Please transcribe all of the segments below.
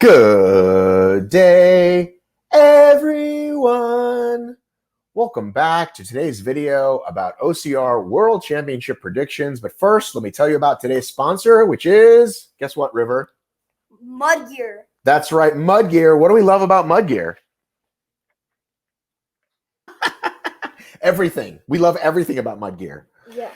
Good day, everyone. Welcome back to today's video about OCR World Championship predictions. But first, let me tell you about today's sponsor, which is, guess what, River? Mud gear. That's right, Mud Gear. What do we love about Mud Gear? Everything. We love everything about Mud Gear. Yeah.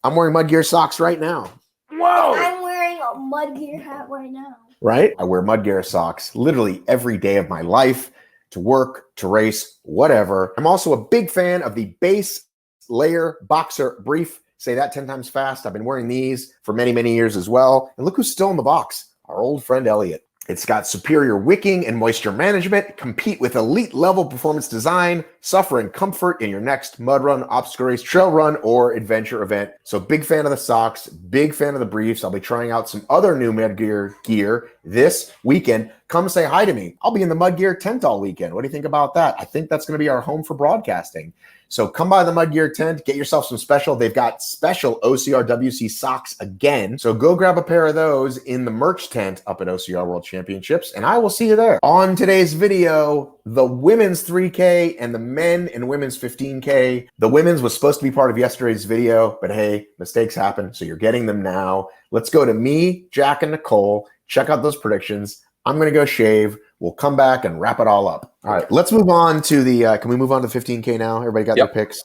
I'm wearing Mud Gear socks right now. Whoa! I'm wearing a Mud gear hat right now. Right? I wear Mud Gear socks literally every day of my life, to work, to race, whatever. I'm also a big fan of the base layer boxer brief. Say that 10 times fast. I've been wearing these for many, many years as well. And look who's still in the box, our old friend Elliot. It's got superior wicking and moisture management, compete with elite level performance design, suffer in comfort in your next mud run, obstacle race, trail run, or adventure event. So big fan of the socks, big fan of the briefs. I'll be trying out some other new Mud Gear this weekend. Come say hi to me. I'll be in the Mud Gear tent all weekend. What do you think about that? I think that's going to be our home for broadcasting. So come by the Mud Gear tent, get yourself some special. They've got special OCRWC socks again. So go grab a pair of those in the merch tent up at OCR World Championships, and I will see you there. On today's video, the women's 3K and the men and women's 15K. The women's was supposed to be part of yesterday's video, but hey, mistakes happen, so you're getting them now. Let's go to me, Jack, and Nicole. Check out those predictions. I'm going to go shave. We'll come back and wrap it all up. All right, let's move on to the can we move on to the 15K now? Everybody got their picks?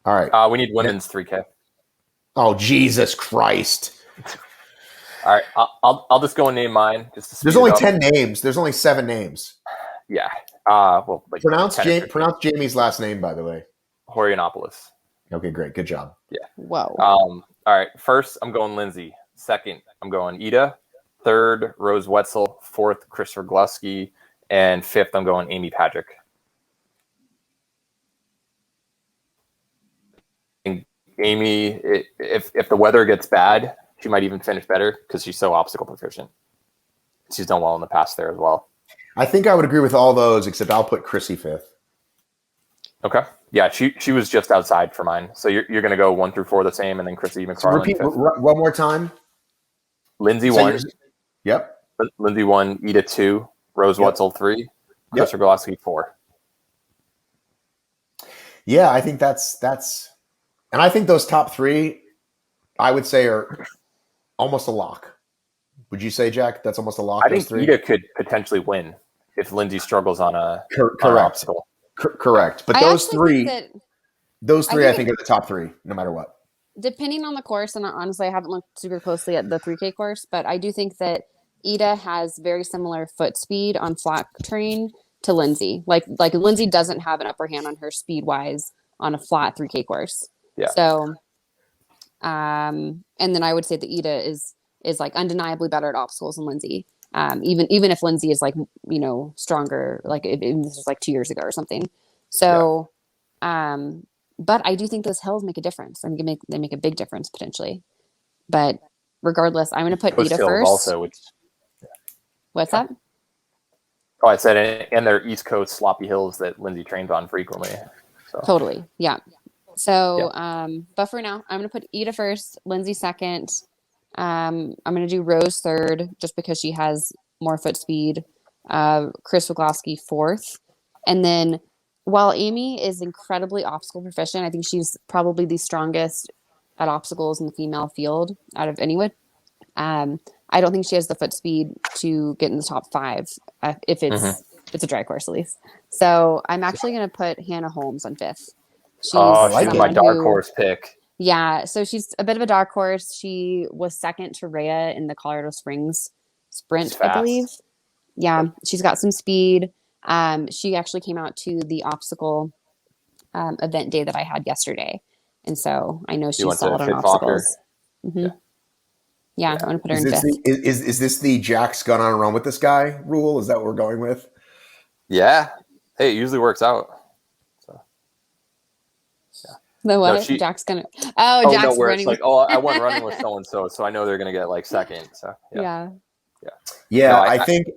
All right. We need women's 3K. Oh, Jesus Christ. All right, I'll just go and name mine. There's only 10 names. There's only 7 names. Yeah. Well, like pronounce Jamie's last name, by the way. Horianopoulos. Okay, great. Good job. Yeah. Whoa. All right. First, I'm going Lindsay. Second, I'm going Ida. Third, Rose Wetzel. Fourth, Christopher Glusky. And fifth, I'm going Amy Patrick. And Amy, if the weather gets bad, she might even finish better because she's so obstacle proficient. She's done well in the past there as well. I think I would agree with all those, except I'll put Chrissy 5th. Okay. Yeah, she was just outside for mine. So you're going to go 1 through 4 the same, and then Chrissy McFarland. So repeat one more time. Lindsay 1. Yep. Lindsay 1, Ida 2, Rose Wetzel 3, Christopher Glusky 4. Yeah, I think that's and I think those top 3, I would say, are almost a lock. Would you say, Jack, that's almost a lock? I think Ida could potentially win if Lindsay struggles on a obstacle. Correct. But those three, I think are the top 3, no matter what. Depending on the course, and honestly, I haven't looked super closely at the 3K course, but I do think that Ida has very similar foot speed on flat terrain to Lindsay. Like Lindsay doesn't have an upper hand on her speed wise on a flat 3K course. Yeah. So, and then I would say that Ida is like undeniably better at obstacles than Lindsay. Even if Lindsay is like, stronger, like if this was like 2 years ago or something. So, but I do think those hills make a difference. I mean, they make a big difference potentially. But regardless, I'm going to put Ida first. Also, What's that? Oh, I said, and they're East Coast sloppy hills that Lindsay trains on frequently. So. Totally, yeah. So, but for now, I'm going to put Ida first, Lindsay second. I'm going to do Rose third, just because she has more foot speed. Chris Wagloski fourth, and then while Amy is incredibly obstacle proficient, I think she's probably the strongest at obstacles in the female field out of anyone. I don't think she has the foot speed to get in the top 5 if it's a dry course at least. So I'm actually going to put Hannah Holmes on 5th. She's my dark horse pick. Yeah, so she's a bit of a dark horse. She was second to Rhea in the Colorado Springs sprint, I believe. Yeah, she's got some speed. She actually came out to the obstacle event day that I had yesterday. And so I know she's solid on obstacles. Mm-hmm. Yeah, I'm going to put her in 5th. Is this the Jack's gone on and run with this guy rule? Is that what we're going with? Yeah. Hey, it usually works out. So, yeah. The what? No, Jack's going to... Oh, Jack's where running. It's like, I won running with so-and-so, so I know they're going to get like second. So yeah. No,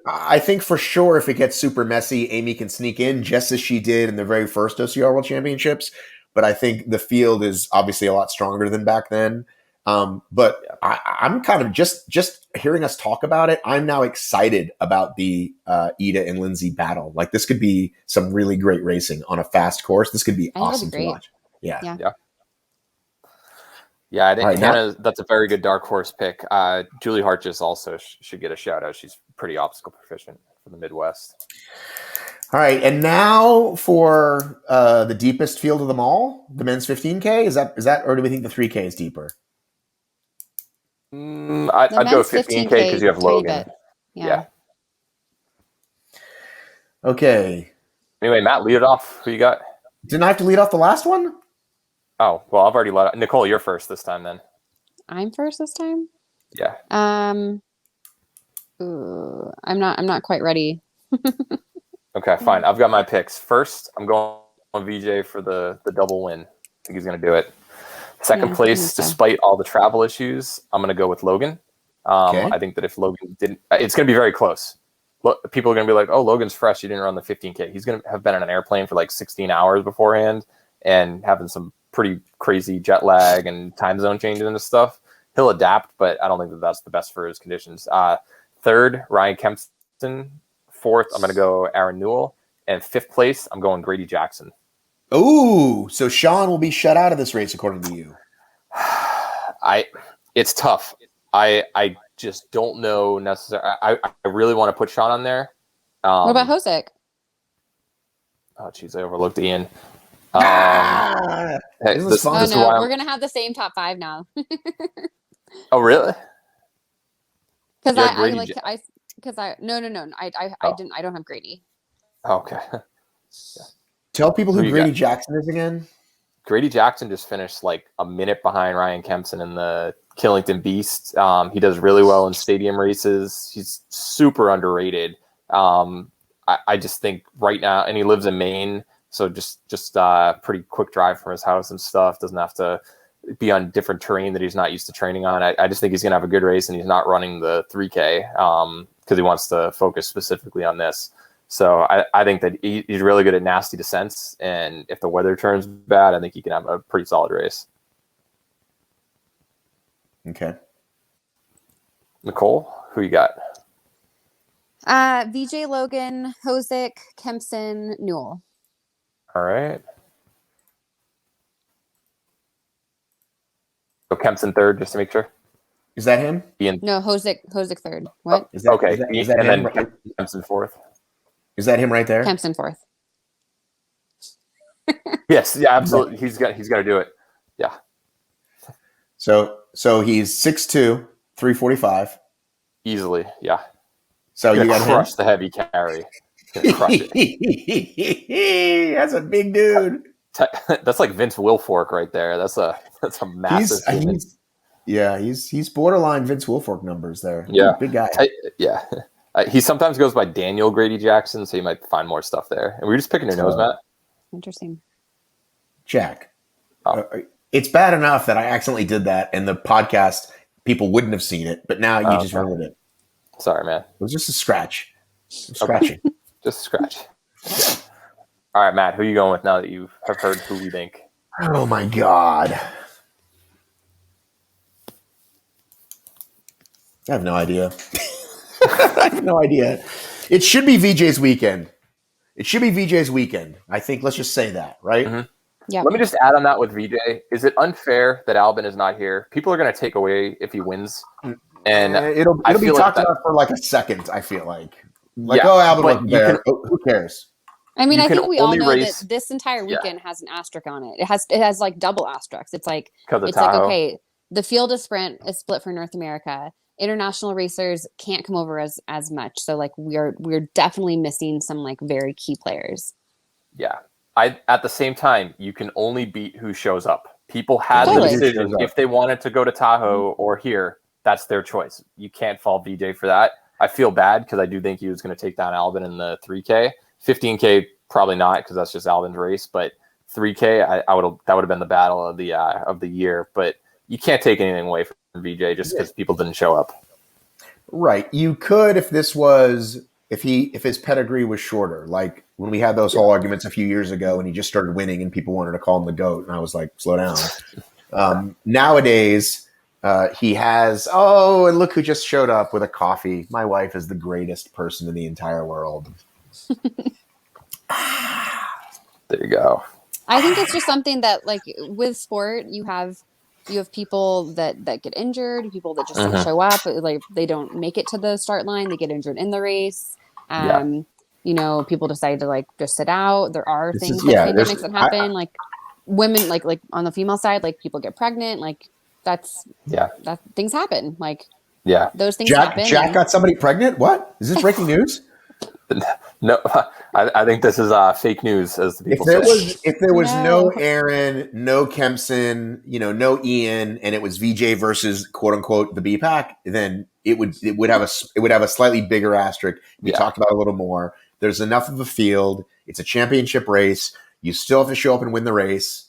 I think for sure if it gets super messy, Amy can sneak in just as she did in the very first OCR World Championships. But I think the field is obviously a lot stronger than back then. But I'm kind of just hearing us talk about it. I'm now excited about the Ida and Lindsay battle. Like this could be some really great racing on a fast course. This could be awesome to watch. Yeah. I think Hannah, that's a very good dark horse pick. Julie Hartjes also should get a shout out. She's pretty obstacle proficient for the Midwest. All right, and now for the deepest field of them all, the men's 15K. Is that, or do we think the 3K is deeper? I'd go 15K because you have Logan. Yeah. Okay. Anyway, Matt, lead it off. Who you got? Didn't I have to lead off the last one? Oh, well, I've already let it. Nicole, you're first this time then. I'm first this time? Yeah. I'm not quite ready. Okay, fine. I've got my picks. First, I'm going on VJ for the double win. I think he's going to do it. Second place, despite all the travel issues, I'm going to go with Logan. I think that if Logan didn't, it's going to be very close. Look, people are going to be like, oh, Logan's fresh. He didn't run the 15K. He's going to have been on an airplane for like 16 hours beforehand and having some pretty crazy jet lag and time zone changes and stuff. He'll adapt, but I don't think that that's the best for his conditions. Third, Ryan Kempston. Fourth, I'm going to go Aaron Newell. And fifth place, I'm going Grady Jackson. Ooh, so Sean will be shut out of this race, according to you. It's tough. I just don't know necessarily. I really want to put Sean on there. What about Hosick? Oh, jeez, I overlooked Ian. We're going to have the same top 5 now. Oh, really? Because I don't have Grady. Okay. Tell people who Grady Jackson is again. Grady Jackson just finished like a minute behind Ryan Kempson in the Killington Beast. He does really well in stadium races. He's super underrated. I just think right now, and he lives in Maine, so just pretty quick drive from his house and stuff. Doesn't have to be on different terrain that he's not used to training on. I just think he's going to have a good race, and he's not running the 3K because he wants to focus specifically on this. So I think that he's really good at nasty descents, and if the weather turns bad, I think he can have a pretty solid race. Okay. Nicole, who you got? VJ Logan, Hosick, Kempson, Newell. All right. So Kempson third, just to make sure. Is that him? Ian. No, Hosick third. What? Is that, okay. Is that and him? then Kempson fourth. Is that him right there? Kempson fourth. Yes, yeah, absolutely. He's got to do it. Yeah. So he's 6'2", 345. Easily, yeah. So you got to crush the heavy carry. Crush it. That's a big dude. That's like Vince Wilfork right there. That's a massive. He's borderline Vince Wilfork numbers there. Yeah, big guy. Yeah. He sometimes goes by Daniel Grady Jackson, so you might find more stuff there. And we're just picking your nose, Matt. Interesting. Jack, it's bad enough that I accidentally did that, and the podcast people wouldn't have seen it, but now you just ruined it. Sorry, man. It was just a scratch. Scratching. Just a scratch. Yeah. All right, Matt, who are you going with now that you have heard who we think? Oh, my God. I have no idea. I have no idea. It should be VJ's weekend. I think let's just say that, right? Mm-hmm. Yeah. Let me just add on that with VJ. Is it unfair that Albin is not here? People are going to take away if he wins. And it'll be talked about for like a second, I feel like. Albin wasn't there. Who cares? I mean, I think we all know that this entire weekend has an asterisk on it. It has like double asterisks. It's like okay, the field of sprint is split for North America. International racers can't come over as much. So like we're definitely missing some like very key players. Yeah. At the same time, you can only beat who shows up. People had the decision if they wanted to go to Tahoe or here, that's their choice. You can't fault VJ for that. I feel bad because I do think he was going to take down Albin in the 3K. 15K, probably not because that's just Albin's race. But 3K, that would have been the battle of the year. But you can't take anything away from VJ just because people didn't show up. Right. You could if his pedigree was shorter, like when we had those whole arguments a few years ago and he just started winning and people wanted to call him the GOAT. And I was like, slow down. Nowadays, He has. Oh, and look who just showed up with a coffee. My wife is the greatest person in the entire world. There you go. I think it's just something that, like, with sport, you have people that get injured, people that just don't show up, like they don't make it to the start line, they get injured in the race. People decide to like just sit out. There are pandemics that happen, like women, like on the female side, like people get pregnant, like that things happen. Like those things happen. Jack got somebody pregnant. What is this breaking news? No, I think this is fake news, as the people say. If there was no Aaron, no Kempson, no Ian, and it was VJ versus quote unquote the B pack, then it would have a slightly bigger asterisk. We talked about it a little more. There's enough of a field. It's a championship race. You still have to show up and win the race.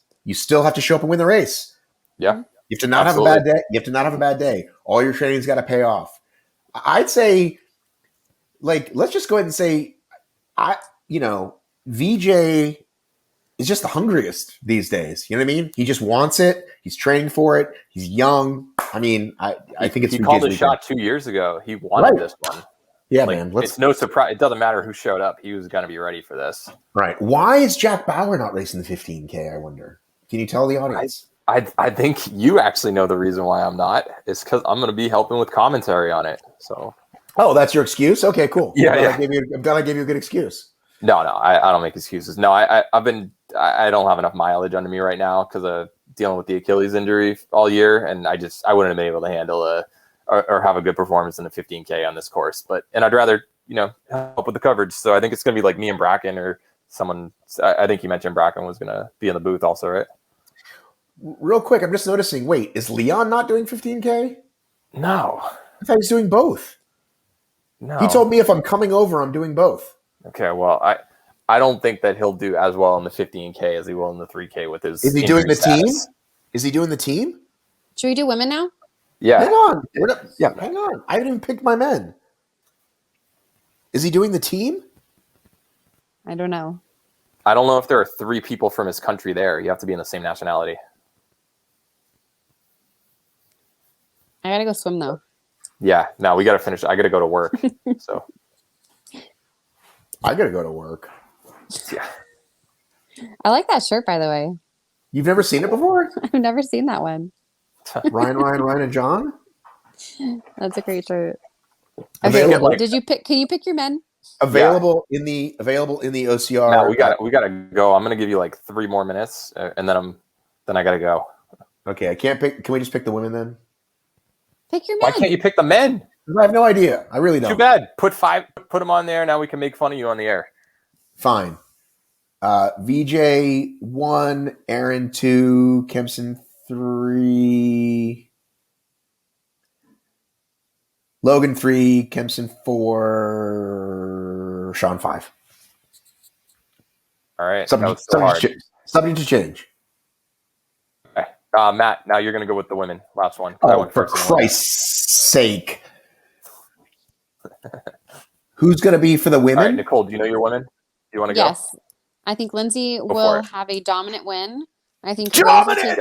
Yeah. You have to not have a bad day. You have to not have a bad day. All your training's got to pay off. I'd say, like, let's just go ahead and say, VJ is just the hungriest these days. You know what I mean? He just wants it. He's training for it. He's young. I mean, I think it's. He called his shot 2 years ago. He wanted this one. Yeah, man. It's no surprise. It doesn't matter who showed up. He was going to be ready for this. Right. Why is Jack Bauer not racing the 15K? I wonder. Can you tell the audience? I think you actually know the reason why I'm not. It's because I'm going to be helping with commentary on it. So. Oh, that's your excuse? Okay, cool. I'm glad I gave you a good excuse. No, I don't make excuses. No, I don't have enough mileage under me right now because of dealing with the Achilles injury all year, and I wouldn't have been able to handle or have a good performance in the 15K on this course. And I'd rather help with the coverage. So I think it's going to be like me and Bracken or someone. I think you mentioned Bracken was going to be in the booth also, right? Real quick, I'm just noticing. Wait, is Leon not doing 15K? No, I thought he was doing both. No, he told me if I'm coming over, I'm doing both. Okay, well, I don't think that he'll do as well in the 15K as he will in the 3K with his. Is he doing the team? Is he doing the team? Should we do women now? Yeah. Hang on. Hang on. I haven't even picked my men. Is he doing the team? I don't know. I don't know if there are 3 people from his country there. You have to be in the same nationality. I gotta go swim though. Yeah, no, we gotta finish. I gotta go to work. So I gotta go to work. Yeah. I like that shirt, by the way. You've never seen it before? I've never seen that one. Ryan, and John? That's a great shirt. Okay, can you pick your men? Available in the OCR. No, we gotta go. I'm gonna give you like 3 more minutes, and then I gotta go. Okay, I can't pick. Can we just pick the women then? Pick your men. Why can't you pick the men? I have no idea. I really don't. Too bad. Put them on there. Now we can make fun of you on the air. Fine. VJ 1, Aaron 2, Kempson 3, Logan 3, Kempson 4, Sean 5. All right. Subject to change. Okay. Matt, now you're going to go with the women. Last one. Oh, for Christ's sake. Who's going to be for the women? All right, Nicole, do you know your women? Do you want to go? Yes. I think Lindsay will have a dominant win. I think dominant.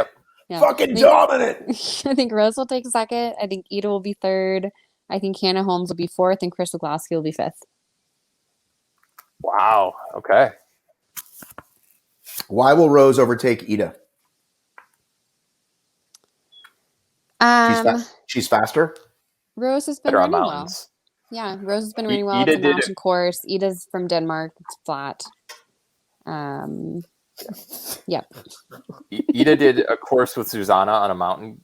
Dominant. I think Rose will take second. I think Ida will be third. I think Hannah Holmes will be fourth, and Chris Wigloski will be fifth. Wow. Okay. Why will Rose overtake Ida? She's faster. Rose has been better on running mountains. well. Yeah, Rose has been running well. It's a mountain course. Ida's from Denmark. It's flat. Yep. Ida did a course with Susanna on a mountain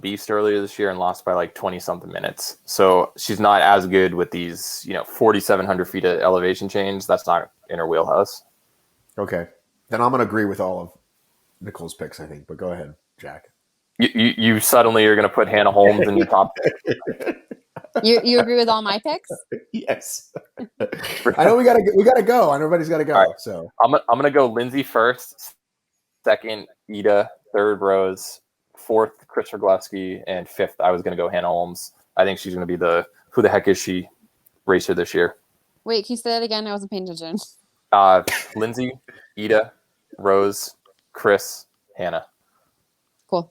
beast earlier this year and lost by like 20 something minutes. So she's not as good with these, 4,700 feet of elevation change. That's not in her wheelhouse. Okay. Then I'm going to agree with all of Nicole's picks, I think, but go ahead, Jack. You suddenly are going to put Hannah Holmes in your top. You agree with all my picks? Yes. I know we gotta go. I know everybody's gotta go. Right. So I'm gonna go Lindsay first, second Ida, third Rose, fourth Chris Wigloski, and fifth I was gonna go Hannah Holmes. I think she's gonna be who the heck is she racer this year. Wait, can you say that again? I wasn't paying attention. Lindsay, Ida, Rose, Chris, Hannah. Cool.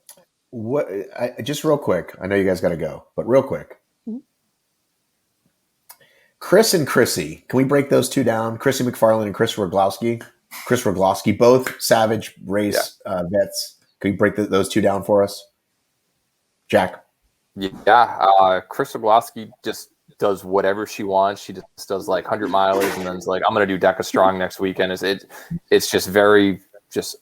Just real quick. I know you guys got to go, but real quick. Mhm. Chris and Chrissy. Can we break those two down? Chrissy Mcfarland and Chris Roglowski. Chris Roglowski, both Savage race vets. Can you break those two down for us, Jack? Yeah, Chris Roglowski just does whatever she wants. She just does like 100 milers and then it's like, I'm going to do Deca Strong next weekend. It's just very,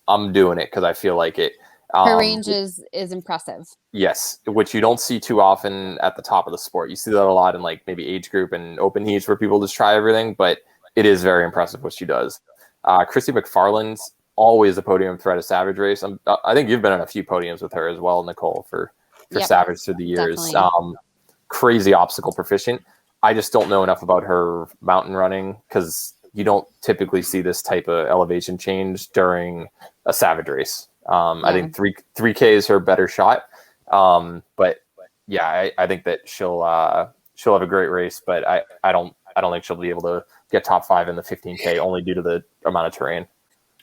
I'm doing it because I feel like it. Her range is impressive. Yes, which you don't see too often at the top of the sport. You see that a lot in like maybe age group and open heats where people just try everything, but it is very impressive what she does. Chrissy Mcfarland's always a podium threat of Savage race. I think you've been on a few podiums with her as well, Nicole, for Savage through the years. Crazy obstacle proficient. I just don't know enough about her mountain running because you don't typically see this type of elevation change during a Savage race. I think 3K is her better shot. But yeah, I think that she'll have a great race, but I don't think she'll be able to get top 5 in the 15K only due to the amount of terrain.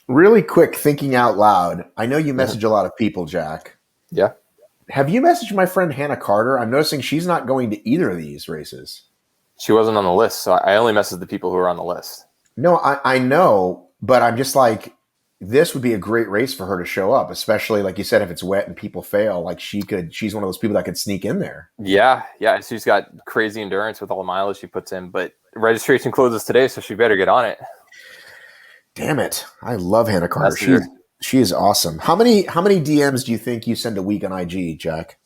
Really quick, thinking out loud. I know you message a lot of people, Jack. Yeah. Have you messaged my friend Hannah Carter? I'm noticing she's not going to either of these races. She wasn't on the list, so I only messaged the people who are on the list. No, I know, but I'm just like, this would be a great race for her to show up, especially like you said, if it's wet and people fail, like she's one of those people that could sneak in there. Yeah. She's got crazy endurance with all the mileage she puts in, but registration closes today, so she better get on it. Damn it. I love Hannah Carter. She is awesome. How many DMs do you think you send a week on IG, Jack?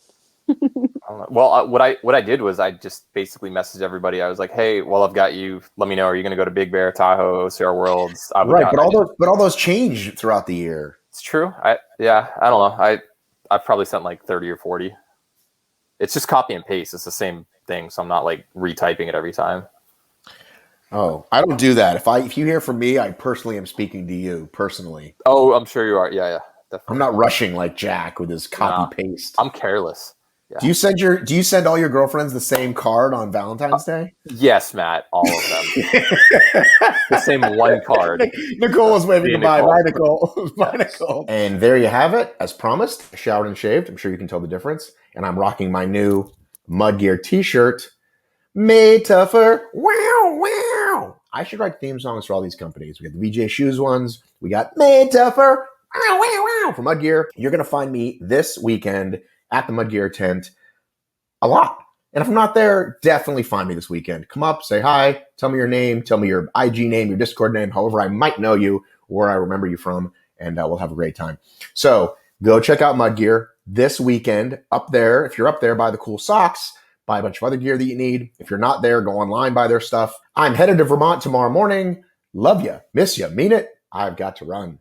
Well, what I did was I just basically messaged everybody. I was like, "Hey, well, I've got you. Let me know. Are you going to go to Big Bear, Tahoe, OCR Worlds?" Right, but all those change throughout the year. It's true. I don't know. I've probably sent like 30 or 40. It's just copy and paste. It's the same thing, so I'm not like retyping it every time. Oh, I don't do that. If you hear from me, I personally am speaking to you personally. Oh, I'm sure you are. Yeah, definitely. I'm not rushing like Jack with his copy paste. I'm careless. Yeah. Do you send all your girlfriends the same card on Valentine's Day? Yes, Matt, all of them. The same one card. Nicole was waving goodbye. Bye, Nicole. Bye, Nicole. And there you have it. As promised, showered and shaved. I'm sure you can tell the difference. And I'm rocking my new Mud Gear t-shirt. Made tougher. Wow, wow. I should write theme songs for all these companies. We got the VJ Shoes ones. We got Made Tougher. Wow, wow, wow. For Mud Gear. You're going to find me this weekend at the Mud Gear tent a lot. And if I'm not there, definitely find me this weekend. Come up, say hi, tell me your name, tell me your IG name, your Discord name, however I might know you, where I remember you from, and we'll have a great time. So go check out Mud Gear this weekend up there. If you're up there, buy the cool socks, buy a bunch of other gear that you need. If you're not there, go online, buy their stuff. I'm headed to Vermont tomorrow morning. Love you, miss you, mean it. I've got to run.